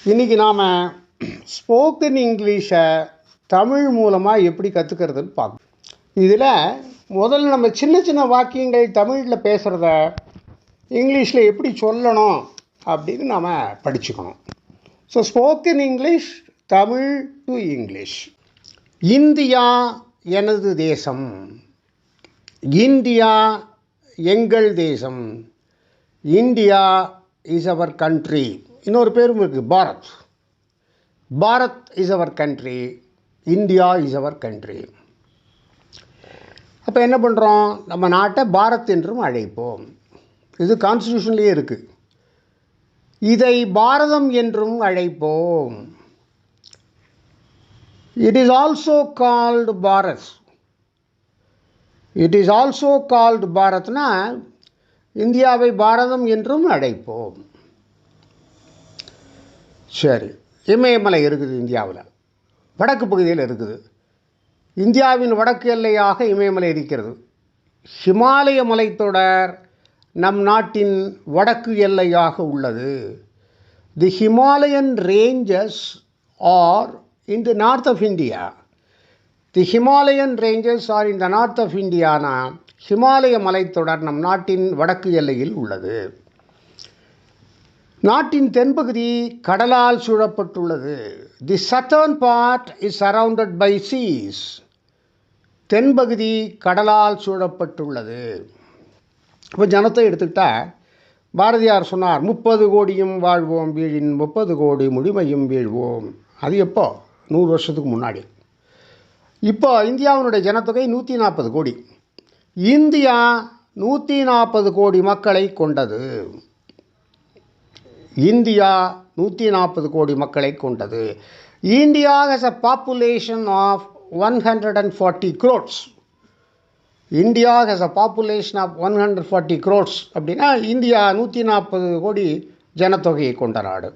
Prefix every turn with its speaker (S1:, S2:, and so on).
S1: இன்றைக்கி நாம் ஸ்போக்கன் இங்கிலீஷை தமிழ் மூலமாக எப்படி கற்றுக்கிறதுன்னு பார்க்கணும். இதில் முதல்ல நம்ம சின்ன சின்ன வாக்கியங்கள் தமிழில் பேசுகிறத இங்கிலீஷில் எப்படி சொல்லணும் அப்படின்னு நாம் படிச்சுக்கணும். So spoken English Tamil to English. India எனது தேசம், இந்தியா எங்கள் தேசம், இந்தியா இஸ் அவர் கண்ட்ரி. இன்னொரு பேரும் இருக்குது, Bharat. Bharat is our country, India is our country. அப்போ என்ன பண்ணுறோம், நம்ம நாட்டை பாரத் என்றும் அழைப்போம். இது கான்ஸ்டியூஷன்லேயே இருக்குது. இதை பாரதம் என்றும் அழைப்போம். It is also called Bharat. It is also called பாரத்னா இந்தியாவை பாரதம் என்றும் அழைப்போம். சரி, இமயமலை இருக்குது, இந்தியாவில் வடக்கு பகுதியில் இருக்குது. இந்தியாவின் வடக்கு எல்லையாக இமயமலை இருக்கிறது. ஹிமாலய மலைத்தொடர் நம் நாட்டின் வடக்கு எல்லையாக உள்ளது. The Himalayan ranges are in the north of India. The Himalayan ranges are in the north of இந்தியானா ஹிமாலய மலைத்தொடர் நம் நாட்டின் வடக்கு எல்லையில் உள்ளது. நாட்டின் தென்பகுதி கடலால் சூழப்பட்டுள்ளது. The southern part is surrounded by seas. தென்பகுதி கடலால் சூழப்பட்டுள்ளது. இப்போ ஜனத்தை எடுத்துக்கிட்டால் பாரதியார் சொன்னார், 30 கோடியும் வாழ்வோம் வீழின் 30 கோடி முழுமையும் வீழ்வோம். அது எப்போ? 100 வருஷத்துக்கு முன்னாடி. இப்போ இந்தியாவினுடைய ஜனத்தொகை 140 கோடி. இந்தியா 140 கோடி மக்களை கொண்டது. இந்தியா 140 கோடி மக்களை கொண்டது. India has a population of 140 crores. India has a population of 140 crores அப்படின்னா இந்தியா 140 கோடி ஜனத்தொகையை கொண்ட நாடு.